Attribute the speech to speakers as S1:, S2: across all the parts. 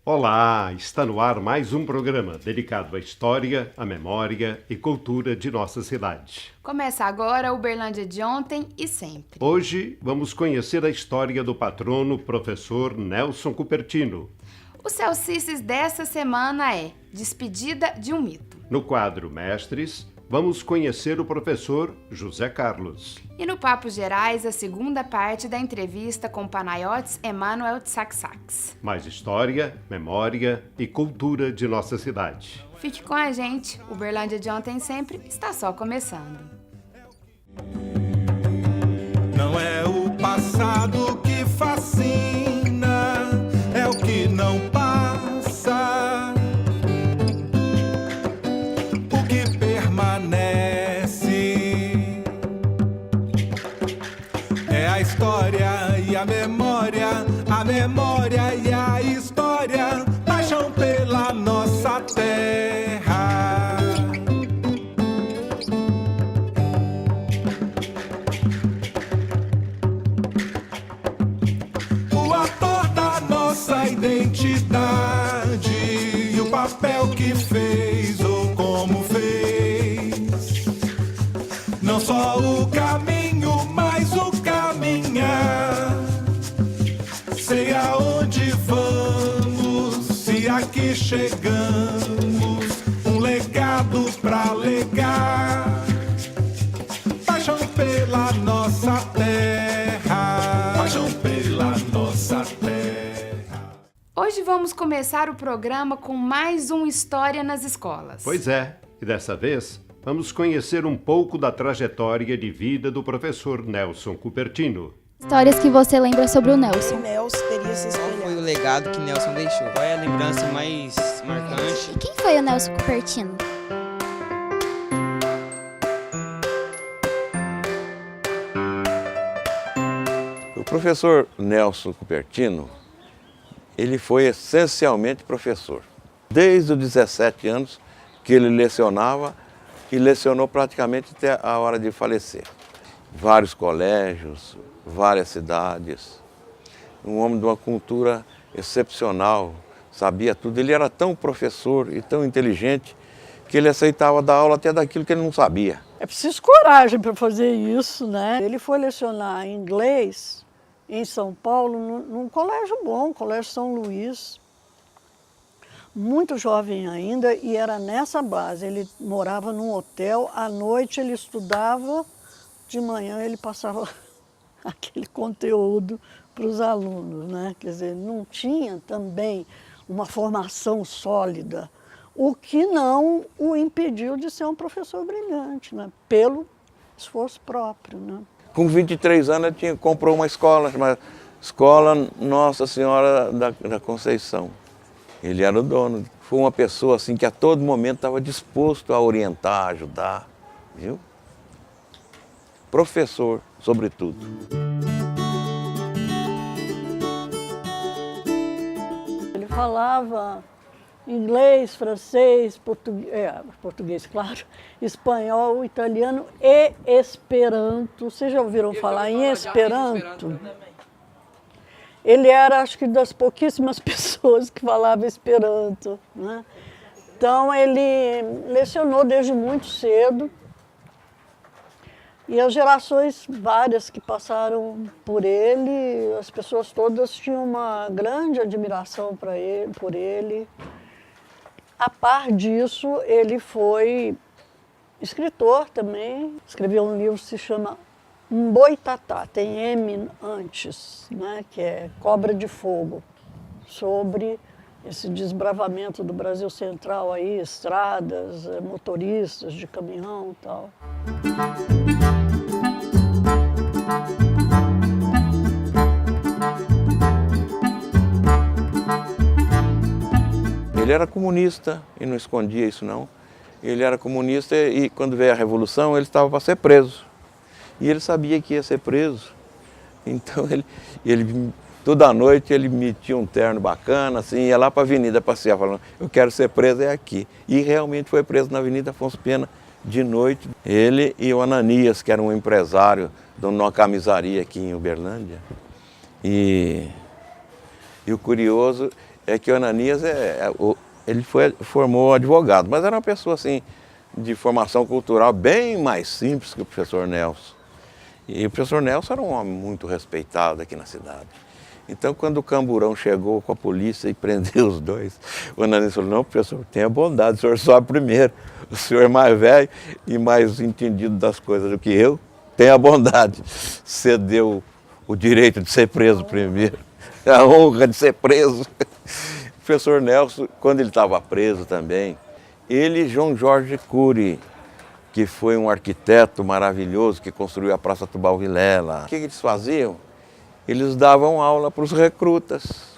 S1: Olá, está no ar mais um programa dedicado à história, à memória e cultura de nossa cidade.
S2: Começa agora o Uberlândia de ontem e sempre.
S1: Hoje vamos conhecer a história do patrono professor Nelson Cupertino.
S2: O Celcices dessa semana é Despedida de um Mito.
S1: No quadro Mestres, vamos conhecer o professor José Carlos.
S2: E no Papos Gerais, a segunda parte da entrevista com Panayotis Emanuel Tsaksaks.
S1: Mais história, memória e cultura de nossa cidade.
S2: Fique com a gente, o Uberlândia de ontem e sempre está só começando.
S3: Não é o passado que fascina, é o que não passa. O que permanece é a história e a memória e a história, paixão pela nossa terra. O ator da nossa identidade e o papel que fez ou como fez. Não só o caminho, mas o caminhar. Sei aonde vamos, se aqui chegamos. Um legado pra legar. Paixão pela nossa terra. Paixão pela nossa terra.
S2: Hoje vamos começar o programa com mais um História nas Escolas.
S1: Pois é, e dessa vez vamos conhecer um pouco da trajetória de vida do professor Nelson Cupertino.
S4: Histórias que você lembra sobre o Nelson.
S5: Nelson teria se
S6: Qual
S5: espelhado.
S6: foi o legado que Nelson deixou? Qual é a lembrança mais marcante?
S4: E quem foi o Nelson Cupertino?
S7: O professor Nelson Cupertino, ele foi essencialmente professor. Desde os 17 anos que ele lecionava e lecionou praticamente até a hora de falecer. Vários colégios, várias cidades. Um homem de uma cultura excepcional, sabia tudo. Ele era tão professor e tão inteligente que ele aceitava dar aula até daquilo que ele não sabia.
S5: É preciso coragem para fazer isso, né? Ele foi lecionar inglês em São Paulo, num colégio bom, Colégio São Luís. Muito jovem ainda, e era nessa base. Ele morava num hotel, à noite ele estudava, de manhã ele passava aquele conteúdo para os alunos, né? Quer dizer, não tinha também uma formação sólida, o que não o impediu de ser um professor brilhante, né? Pelo esforço próprio, né?
S7: Com 23 anos ele comprou uma escola, chamada Escola Nossa Senhora da Conceição. Ele era o dono. Foi uma pessoa assim que a todo momento estava disposto a orientar, ajudar, viu? Professor, sobretudo.
S5: Ele falava inglês, francês, português, claro, espanhol, italiano e esperanto. Vocês já ouviram falar em esperanto? Ele era, acho que, das pouquíssimas pessoas que falavam esperanto, né? Então, ele lecionou desde muito cedo. E as gerações várias que passaram por ele, as pessoas todas tinham uma grande admiração por ele. A par disso, ele foi escritor também. Escreveu um livro que se chama Boitatá, tem M antes, né, que é Cobra de Fogo, sobre esse desbravamento do Brasil Central aí, estradas, motoristas de caminhão e tal.
S7: Ele era comunista e não escondia isso não. Ele era comunista e quando veio a Revolução ele estava para ser preso. E ele sabia que ia ser preso. Então ele toda noite ele metia um terno bacana, assim, ia lá para a avenida passear, falando, eu quero ser preso é aqui. E realmente foi preso na Avenida Afonso Pena de noite. Ele e o Ananias, que era um empresário de uma camisaria aqui em Uberlândia. E o curioso é que o Ananias ele formou advogado, mas era uma pessoa assim, de formação cultural bem mais simples que o professor Nelson. E o professor Nelson era um homem muito respeitado aqui na cidade. Então, quando o Camburão chegou com a polícia e prendeu os dois, o Ananias falou: não, professor, tenha bondade, o senhor sobe primeiro. O senhor é mais velho e mais entendido das coisas do que eu, tenha bondade. Cedeu o direito de ser preso primeiro, a honra de ser preso. O professor Nelson, quando ele estava preso também, ele e João Jorge Cury, que foi um arquiteto maravilhoso que construiu a Praça Tubal Vilela. O que eles faziam? Eles davam aula para os recrutas.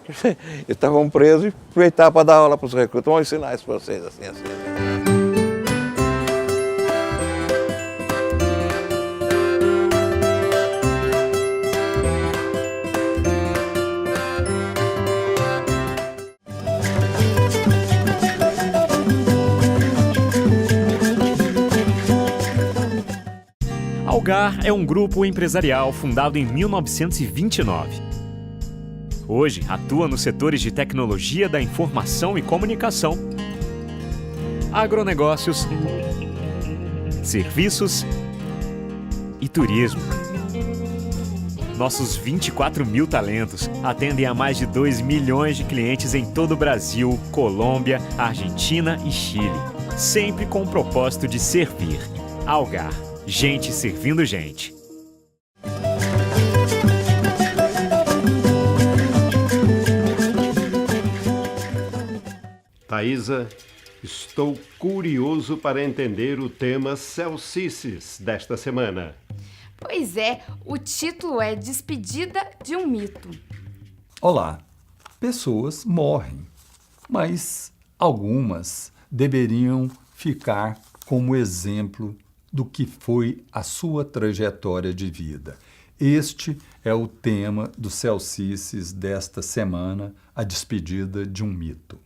S7: Eles estavam presos e aproveitavam para dar aula para os recrutas. Vamos ensinar isso para vocês assim.
S8: Algar é um grupo empresarial fundado em 1929. Hoje atua nos setores de tecnologia da informação e comunicação, agronegócios, serviços e turismo. Nossos 24 mil talentos atendem a mais de 2 milhões de clientes em todo o Brasil, Colômbia, Argentina e Chile, sempre com o propósito de servir. Algar. Gente servindo gente.
S1: Thaisa, estou curioso para entender o tema Celcices desta semana.
S2: Pois é, o título é Despedida de um Mito.
S9: Olá, pessoas morrem, mas algumas deveriam ficar como exemplo do que foi a sua trajetória de vida. Este é o tema do Celcices desta semana, a despedida de um mito.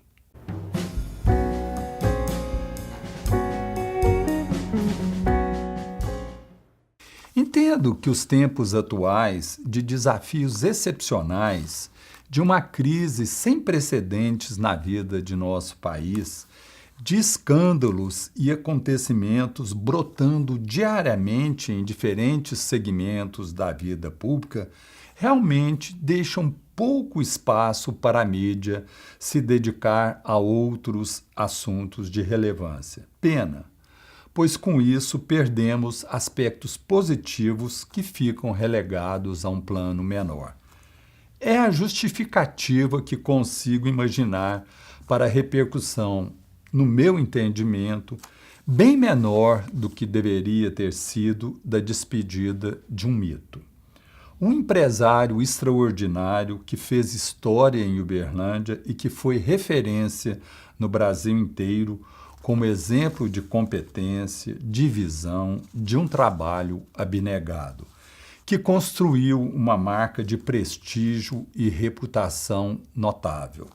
S9: Entendo que os tempos atuais, de desafios excepcionais, de uma crise sem precedentes na vida de nosso país, de escândalos e acontecimentos brotando diariamente em diferentes segmentos da vida pública, realmente deixam pouco espaço para a mídia se dedicar a outros assuntos de relevância. Pena, pois com isso perdemos aspectos positivos que ficam relegados a um plano menor. É a justificativa que consigo imaginar para a repercussão, no meu entendimento, bem menor do que deveria ter sido da despedida de um mito. Um empresário extraordinário que fez história em Uberlândia e que foi referência no Brasil inteiro como exemplo de competência, de visão, de um trabalho abnegado, que construiu uma marca de prestígio e reputação notável.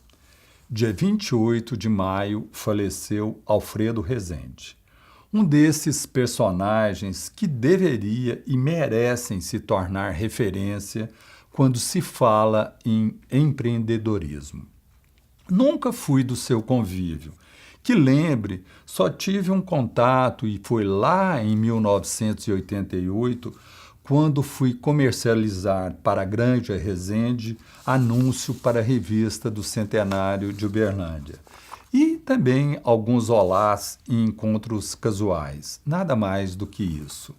S9: Dia 28 de maio, faleceu Alfredo Rezende, um desses personagens que deveria e merecem se tornar referência quando se fala em empreendedorismo. Nunca fui do seu convívio. Que lembre, só tive um contato e foi lá em 1988, quando fui comercializar para a Granja Rezende anúncio para a revista do Centenário de Uberlândia. E também alguns olás e encontros casuais, nada mais do que isso.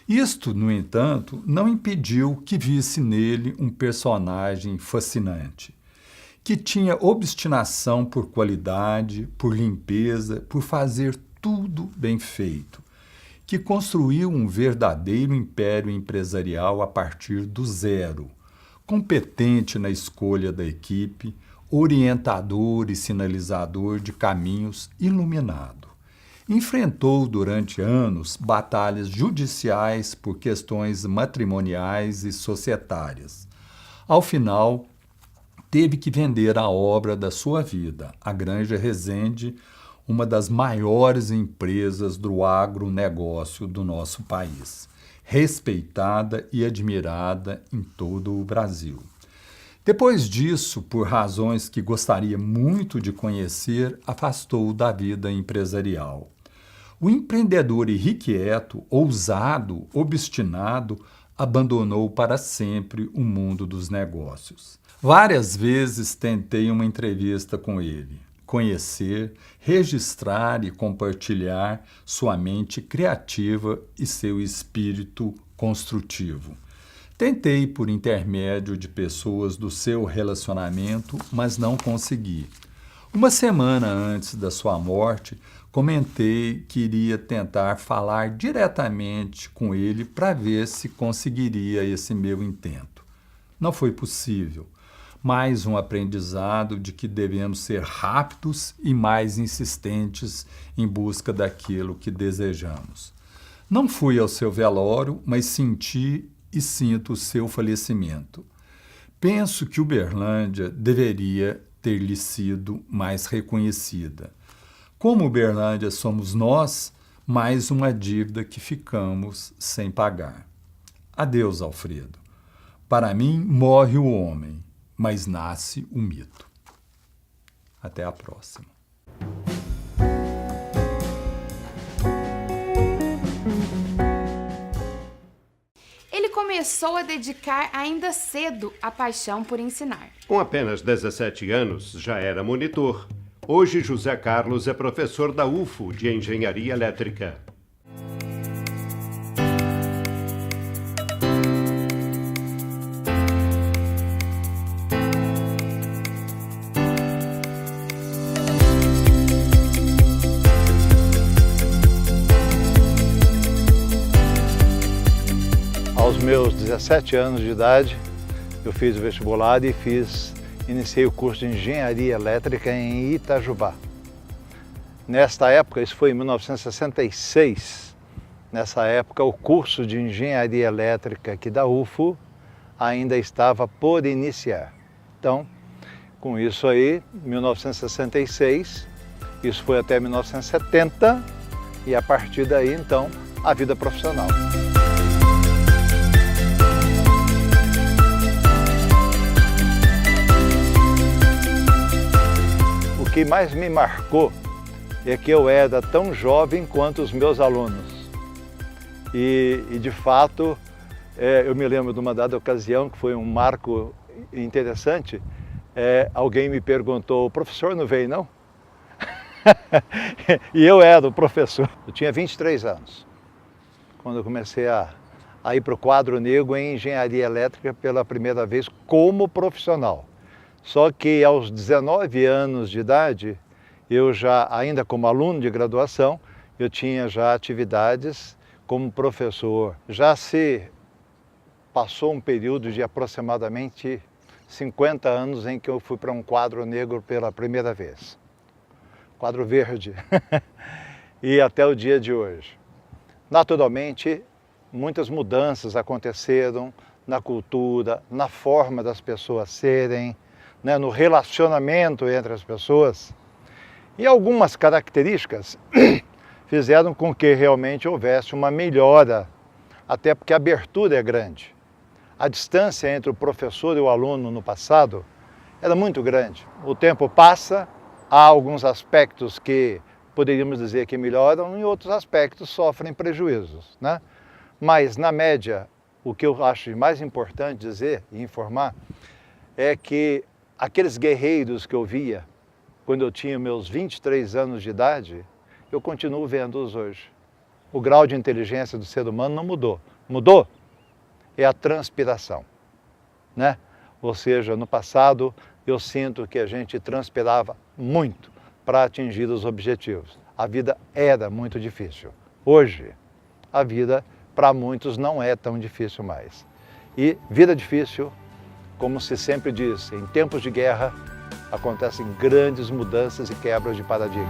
S9: Isto, no entanto, não impediu que visse nele um personagem fascinante, que tinha obstinação por qualidade, por limpeza, por fazer tudo bem feito, que construiu um verdadeiro império empresarial a partir do zero, competente na escolha da equipe, orientador e sinalizador de caminhos, iluminado. Enfrentou durante anos batalhas judiciais por questões matrimoniais e societárias. Ao final, teve que vender a obra da sua vida, a Granja Rezende, uma das maiores empresas do agronegócio do nosso país, respeitada e admirada em todo o Brasil. Depois disso, por razões que gostaria muito de conhecer, afastou-o da vida empresarial. O empreendedor irrequieto, ousado, obstinado, abandonou para sempre o mundo dos negócios. Várias vezes tentei uma entrevista com ele, conhecer, registrar e compartilhar sua mente criativa e seu espírito construtivo. Tentei por intermédio de pessoas do seu relacionamento, mas não consegui. Uma semana antes da sua morte, comentei que iria tentar falar diretamente com ele para ver se conseguiria esse meu intento. Não foi possível. Mais um aprendizado de que devemos ser rápidos e mais insistentes em busca daquilo que desejamos. Não fui ao seu velório, mas senti e sinto o seu falecimento. Penso que Uberlândia deveria ter lhe sido mais reconhecida. Como Uberlândia somos nós, mais uma dívida que ficamos sem pagar. Adeus, Alfredo. Para mim, morre o homem, mas nasce o mito. Até a próxima.
S2: Ele começou a dedicar ainda cedo a paixão por ensinar.
S1: Com apenas 17 anos, já era monitor. Hoje, José Carlos é professor da UFO de Engenharia Elétrica.
S10: Aos meus 17 anos de idade, eu fiz o vestibular e iniciei o curso de Engenharia Elétrica em Itajubá. Nesta época, isso foi em 1966, nessa época o curso de Engenharia Elétrica aqui da UFO ainda estava por iniciar. Então, com isso aí, 1966, isso foi até 1970 e a partir daí, então, a vida profissional. O que mais me marcou é que eu era tão jovem quanto os meus alunos. E de fato, eu me lembro de uma dada ocasião, que foi um marco interessante, alguém me perguntou: o professor não veio, não? E eu era o professor. Eu tinha 23 anos, quando eu comecei a ir para o quadro negro em Engenharia Elétrica pela primeira vez como profissional. Só que aos 19 anos de idade, eu já, ainda como aluno de graduação, eu tinha já atividades como professor. Já se passou um período de aproximadamente 50 anos em que eu fui para um quadro negro pela primeira vez. Quadro verde. E até o dia de hoje. Naturalmente, muitas mudanças aconteceram na cultura, na forma das pessoas serem, né, no relacionamento entre as pessoas. E algumas características fizeram com que realmente houvesse uma melhora, até porque a abertura é grande. A distância entre o professor e o aluno no passado era muito grande. O tempo passa, há alguns aspectos que poderíamos dizer que melhoram e outros aspectos sofrem prejuízos, né? Mas, na média, o que eu acho mais importante dizer e informar é que aqueles guerreiros que eu via quando eu tinha meus 23 anos de idade, eu continuo vendo-os hoje. O grau de inteligência do ser humano não mudou. Mudou? É a transpiração, né? Ou seja, no passado eu sinto que a gente transpirava muito para atingir os objetivos. A vida era muito difícil. Hoje, a vida para muitos não é tão difícil mais. E vida difícil, como se sempre diz, em tempos de guerra, acontecem grandes mudanças e quebras de paradigma.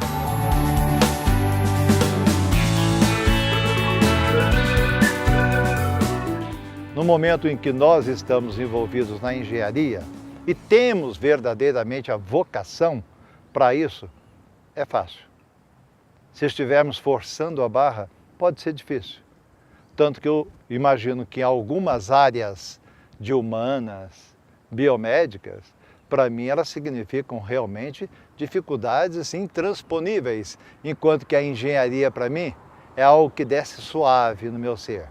S10: No momento em que nós estamos envolvidos na engenharia e temos verdadeiramente a vocação para isso, é fácil. Se estivermos forçando a barra, pode ser difícil. Tanto que eu imagino que em algumas áreas de humanas, biomédicas, para mim elas significam realmente dificuldades assim, intransponíveis, enquanto que a engenharia para mim é algo que desce suave no meu ser.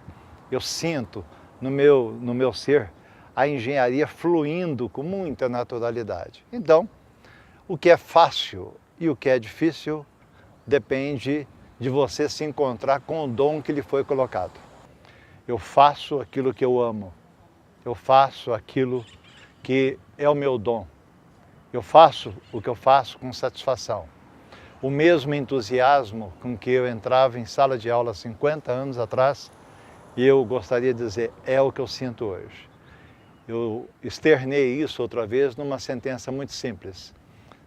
S10: Eu sinto no meu ser a engenharia fluindo com muita naturalidade. Então, o que é fácil e o que é difícil depende de você se encontrar com o dom que lhe foi colocado. Eu faço aquilo que eu amo. Eu faço aquilo que é o meu dom. Eu faço o que eu faço com satisfação. O mesmo entusiasmo com que eu entrava em sala de aula 50 anos atrás, eu gostaria de dizer, é o que eu sinto hoje. Eu externei isso outra vez numa sentença muito simples.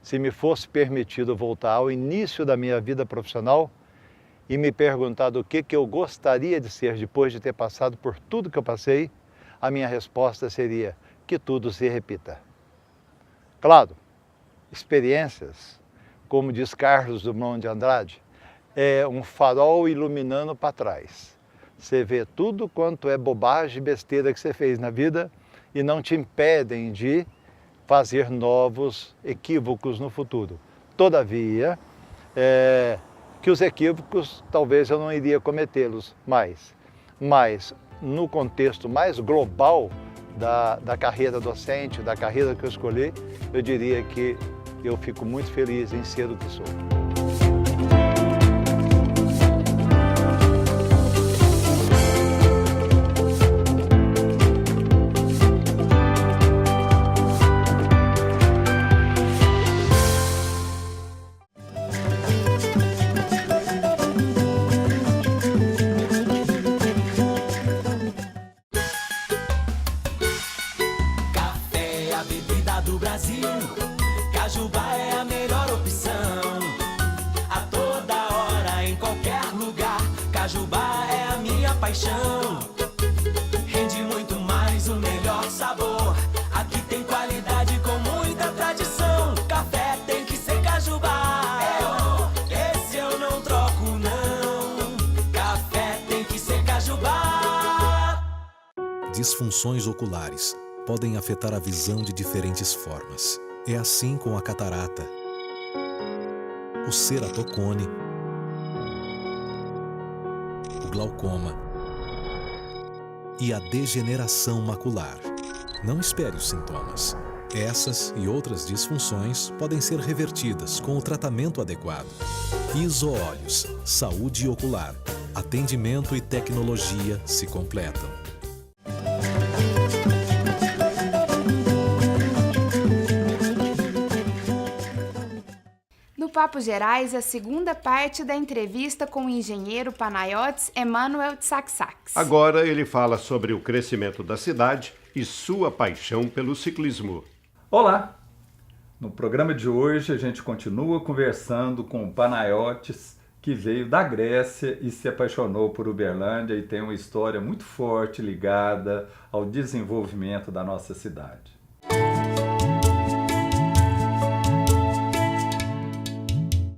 S10: Se me fosse permitido voltar ao início da minha vida profissional e me perguntar do que eu gostaria de ser depois de ter passado por tudo que eu passei, a minha resposta seria que tudo se repita. Claro, experiências, como diz Carlos Drummond de Andrade, é um farol iluminando para trás. Você vê tudo quanto é bobagem e besteira que você fez na vida e não te impedem de fazer novos equívocos no futuro. Todavia, que os equívocos talvez eu não iria cometê-los mais. Mas no contexto mais global da carreira docente, da carreira que eu escolhi, eu diria que eu fico muito feliz em ser o que sou.
S11: Cajubá é a melhor opção. A toda hora, em qualquer lugar. Cajubá é a minha paixão. Rende muito mais, o melhor sabor. Aqui tem qualidade com muita tradição. Café tem que ser Cajubá. Esse eu não troco, não. Café tem que ser Cajubá.
S12: Disfunções oculares podem afetar a visão de diferentes formas. É assim com a catarata, o ceratocone, o glaucoma e a degeneração macular. Não espere os sintomas. Essas e outras disfunções podem ser revertidas com o tratamento adequado. Iso-Olhos, saúde ocular, atendimento e tecnologia se completam.
S2: No Papo Gerais, a segunda parte da entrevista com o engenheiro Panayotis Emanuel Tsaksaks.
S1: Agora ele fala sobre o crescimento da cidade e sua paixão pelo ciclismo.
S9: Olá! No programa de hoje a gente continua conversando com o Panayotis, que veio da Grécia e se apaixonou por Uberlândia e tem uma história muito forte ligada ao desenvolvimento da nossa cidade.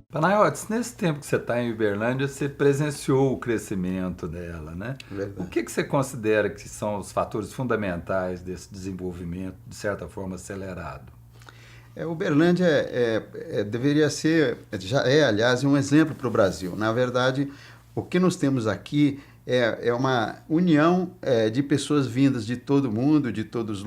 S9: Panayotis, nesse tempo que você está em Uberlândia, você presenciou o crescimento dela, né?
S13: Verdade.
S9: O que você considera que são os fatores fundamentais desse desenvolvimento, de certa forma, acelerado?
S13: Uberlândia deveria ser, já é, aliás, um exemplo para o Brasil. Na verdade, o que nós temos aqui é uma união de pessoas vindas de todo mundo, de todos os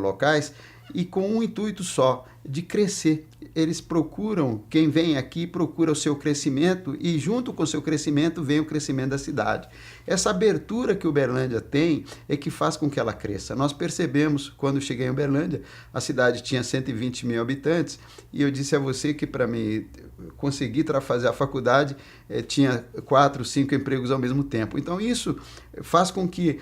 S13: locais, e com um intuito só, de crescer. Eles procuram, quem vem aqui procura o seu crescimento e junto com o seu crescimento vem o crescimento da cidade. Essa abertura que Uberlândia tem é que faz com que ela cresça. Nós percebemos, quando cheguei em Uberlândia, a cidade tinha 120 mil habitantes e eu disse a você que para mim conseguir fazer a faculdade tinha 4, 5 empregos ao mesmo tempo. Então isso faz com que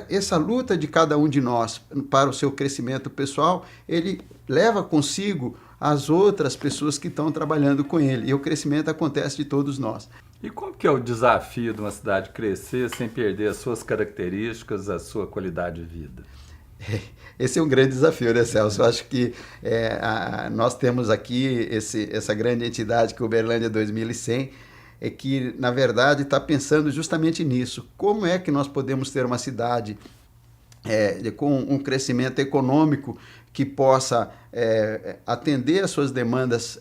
S13: essa luta de cada um de nós para o seu crescimento pessoal, ele leva consigo as outras pessoas que estão trabalhando com ele. E o crescimento acontece de todos nós.
S9: E como que é o desafio de uma cidade crescer sem perder as suas características, a sua qualidade de vida?
S13: Esse é um grande desafio, né, Celso? Eu acho que nós temos aqui essa grande entidade que é o Uberlândia 2100, que, na verdade, está pensando justamente nisso. Como é que nós podemos ter uma cidade com um crescimento econômico que possa atender às suas demandas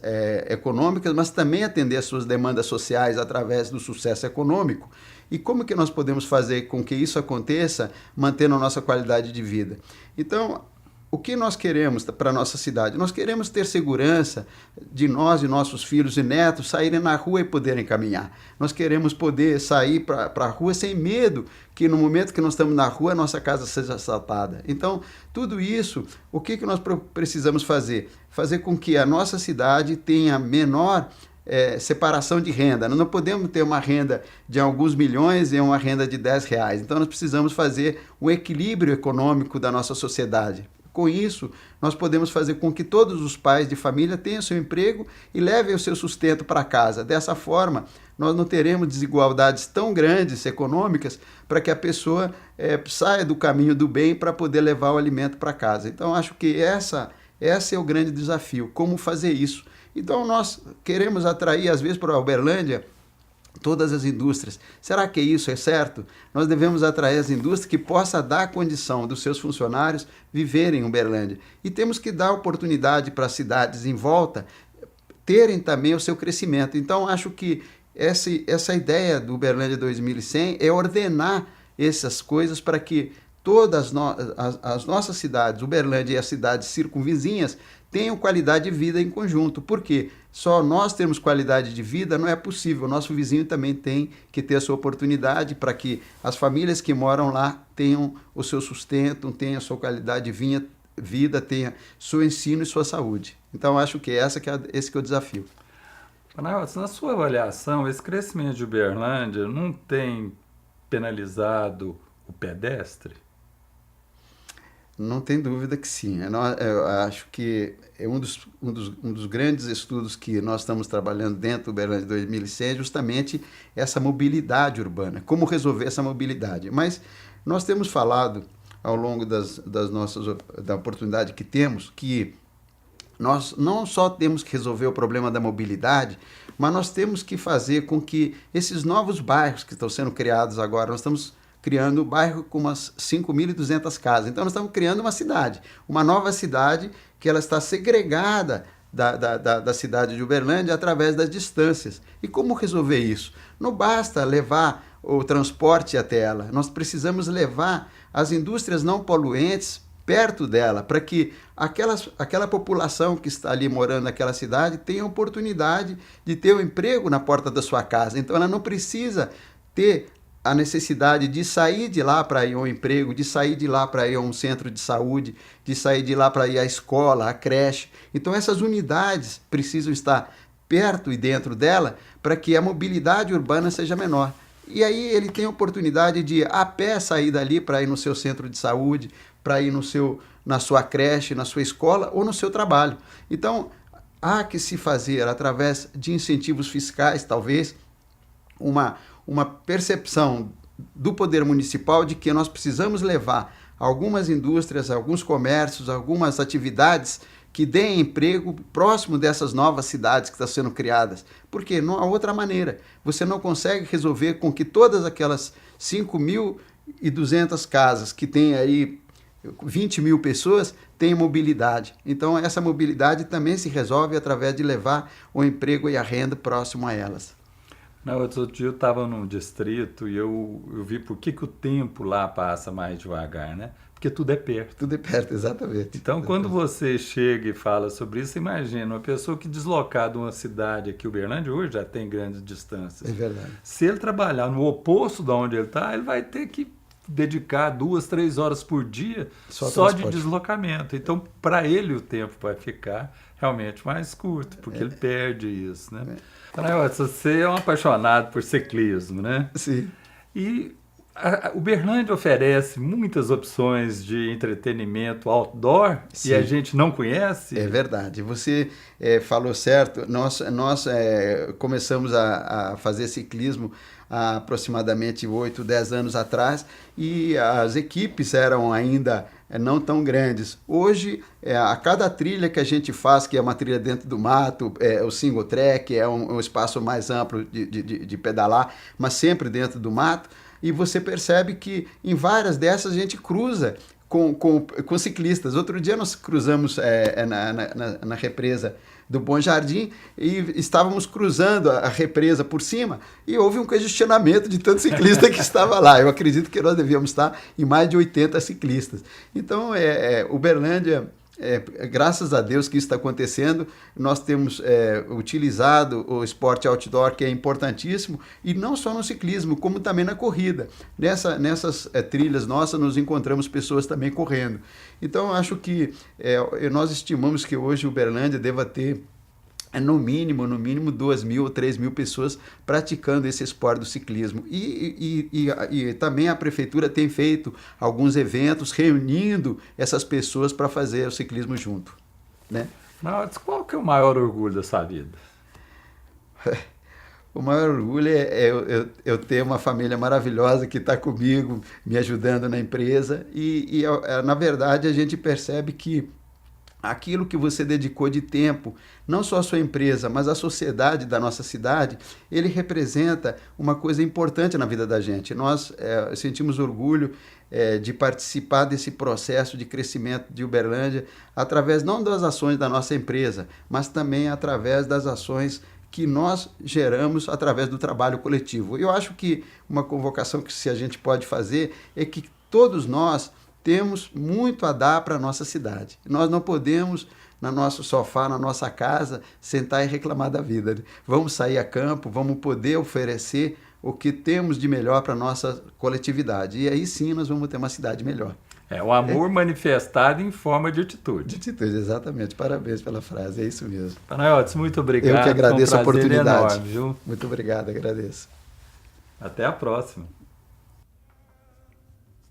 S13: econômicas, mas também atender às suas demandas sociais através do sucesso econômico. E como que nós podemos fazer com que isso aconteça, mantendo a nossa qualidade de vida? Então, o que nós queremos para a nossa cidade? Nós queremos ter segurança de nós e nossos filhos e netos saírem na rua e poderem caminhar. Nós queremos poder sair para a rua sem medo que no momento que nós estamos na rua, a nossa casa seja assaltada. Então, tudo isso, o que nós precisamos fazer? Fazer com que a nossa cidade tenha menor separação de renda. Nós não podemos ter uma renda de alguns milhões e uma renda de R$10. Então, nós precisamos fazer um equilíbrio econômico da nossa sociedade. Com isso, nós podemos fazer com que todos os pais de família tenham seu emprego e levem o seu sustento para casa. Dessa forma, nós não teremos desigualdades tão grandes econômicas para que a pessoa saia do caminho do bem para poder levar o alimento para casa. Então, acho que esse é o grande desafio, como fazer isso. Então, nós queremos atrair, às vezes, para a Uberlândia, todas as indústrias. Será que isso é certo? Nós devemos atrair as indústrias que possam dar condição dos seus funcionários viverem em Uberlândia. E temos que dar oportunidade para as cidades em volta terem também o seu crescimento. Então, acho que essa ideia do Uberlândia 2100 é ordenar essas coisas para que todas as nossas cidades, Uberlândia e as cidades circunvizinhas, tenham qualidade de vida em conjunto. Por quê? Só nós termos qualidade de vida não é possível. O nosso vizinho também tem que ter a sua oportunidade para que as famílias que moram lá tenham o seu sustento, tenham a sua qualidade de vida, tenham seu ensino e sua saúde. Então, acho que esse que é o desafio.
S9: Panayotis, na sua avaliação, esse crescimento de Uberlândia não tem penalizado o pedestre?
S13: Não tem dúvida que sim. Eu acho que é um dos grandes estudos que nós estamos trabalhando dentro do Uberlândia 2100 é justamente essa mobilidade urbana, como resolver essa mobilidade. Mas nós temos falado ao longo da oportunidade que temos, que nós não só temos que resolver o problema da mobilidade, mas nós temos que fazer com que esses novos bairros que estão sendo criados agora, nós estamos criando um bairro com umas 5.200 casas. Então, nós estamos criando uma cidade, uma nova cidade que ela está segregada da cidade de Uberlândia através das distâncias. E como resolver isso? Não basta levar o transporte até ela, nós precisamos levar as indústrias não poluentes perto dela, para que aquela população que está ali morando naquela cidade tenha oportunidade de ter um emprego na porta da sua casa. Então, ela não precisa ter a necessidade de sair de lá para ir a um emprego, de sair de lá para ir a um centro de saúde, de sair de lá para ir à escola, à creche. Então, essas unidades precisam estar perto e dentro dela para que a mobilidade urbana seja menor. E aí ele tem a oportunidade de, a pé, sair dali para ir no seu centro de saúde, para ir na sua creche, na sua escola ou no seu trabalho. Então, há que se fazer, através de incentivos fiscais, talvez, uma percepção do poder municipal de que nós precisamos levar algumas indústrias, alguns comércios, algumas atividades que deem emprego próximo dessas novas cidades que estão sendo criadas. Porque não há outra maneira. Você não consegue resolver com que todas aquelas 5.200 casas que tem aí 20 mil pessoas tenham mobilidade. Então, essa mobilidade também se resolve através de levar o emprego e a renda próximo a elas.
S9: Outro dia eu estava num distrito e eu vi por que o tempo lá passa mais devagar, né? Porque tudo é perto.
S13: Tudo é perto, exatamente.
S9: Então, quando você chega e fala sobre isso, imagina uma pessoa que deslocar de uma cidade aqui, Uberlândia, hoje já tem grandes distâncias.
S13: É verdade.
S9: Se ele trabalhar no oposto de onde ele está, ele vai ter que dedicar 2, 3 horas por dia só de deslocamento. Então, para ele, o tempo vai ficar realmente mais curto, porque ele perde isso, né? Panayotis, você é um apaixonado por ciclismo, né?
S13: Sim.
S9: E Uberlândia oferece muitas opções de entretenimento outdoor. Sim. E a gente não conhece.
S13: É verdade. Você falou certo. Nós começamos a fazer ciclismo há aproximadamente 8, 10 anos atrás e as equipes eram ainda não tão grandes. Hoje, a cada trilha que a gente faz, que é uma trilha dentro do mato, o single track, é um espaço mais amplo de pedalar, mas sempre dentro do mato, e você percebe que em várias dessas a gente cruza com ciclistas. Outro dia nós cruzamos na represa do Bom Jardim e estávamos cruzando a represa por cima e houve um congestionamento de tanto ciclista que estava lá. Eu acredito que nós devíamos estar em mais de 80 ciclistas. Então, Uberlândia, graças a Deus que isso está acontecendo, nós temos utilizado o esporte outdoor, que é importantíssimo, e não só no ciclismo, como também na corrida. Nessas trilhas nossas, nos encontramos pessoas também correndo. Então, acho que nós estimamos que hoje Uberlândia deva ter no mínimo 2.000 ou 3.000 pessoas praticando esse esporte do ciclismo. E também a prefeitura tem feito alguns eventos reunindo essas pessoas para fazer o ciclismo junto, né?
S9: Mas qual que é o maior orgulho da sua vida?
S13: O maior orgulho é eu ter uma família maravilhosa que está comigo, me ajudando na empresa. E na verdade, a gente percebe que aquilo que você dedicou de tempo, não só a sua empresa, mas a sociedade da nossa cidade, ele representa uma coisa importante na vida da gente. Nós sentimos orgulho de participar desse processo de crescimento de Uberlândia, através não das ações da nossa empresa, mas também através das ações que nós geramos através do trabalho coletivo. Eu acho que uma convocação que a gente pode fazer é que todos nós temos muito a dar para a nossa cidade. Nós não podemos, no nosso sofá, na nossa casa, sentar e reclamar da vida. Vamos sair a campo, vamos poder oferecer o que temos de melhor para a nossa coletividade. E aí sim nós vamos ter uma cidade melhor.
S9: O amor manifestado em forma de atitude.
S13: De atitude, exatamente. Parabéns pela frase, é isso mesmo.
S9: Panayotis, muito obrigado.
S13: Eu que agradeço a oportunidade.
S9: Enorme, viu?
S13: Muito obrigado, agradeço.
S9: Até a próxima.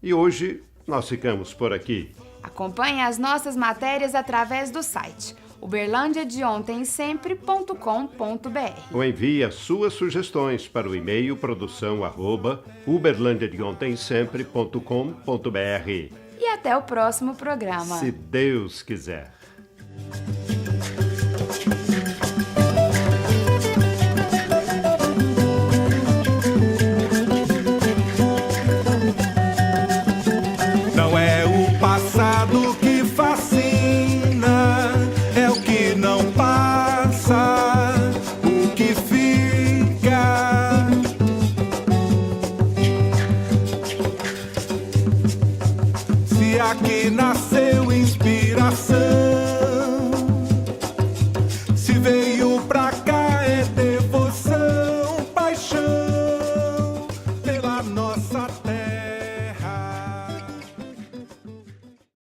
S1: E hoje nós ficamos por aqui.
S2: Acompanhe as nossas matérias através do site uberlandiadeontensempre.com.br
S1: Ou envie as suas sugestões para o e-mail produção@uberlandiadeontensempre.com.br.
S2: E até o próximo programa.
S1: Se Deus quiser.
S3: Não é o passado que fascina, é o que não passa, o que fica. Se aqui nasceu inspiração,